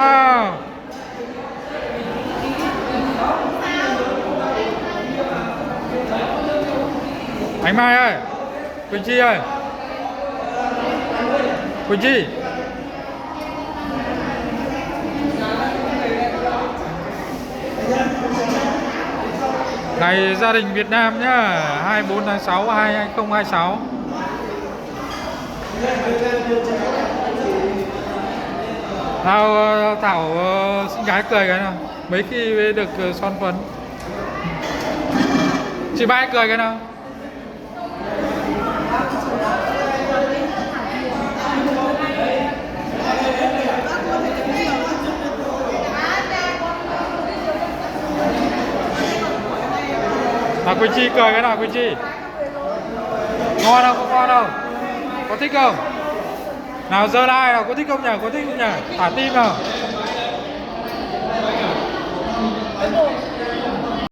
À, anh Mai ơi, Quỳnh Chi ơi, Quỳnh Chi. Ngày gia đình Việt Nam nhá, 24 tháng 6 2026. Nào Thảo xinh gái cười cái nào. Mấy khi mới được son phấn. Chị Mai cười cái nào. Nào Quỳnh Chi cười cái nào Quỳnh Chi. Ngon không? Có ngon không? Có thích không? Nào giơ like nào, có thích không nhỉ? Có thích không nhỉ? Thả tim nào.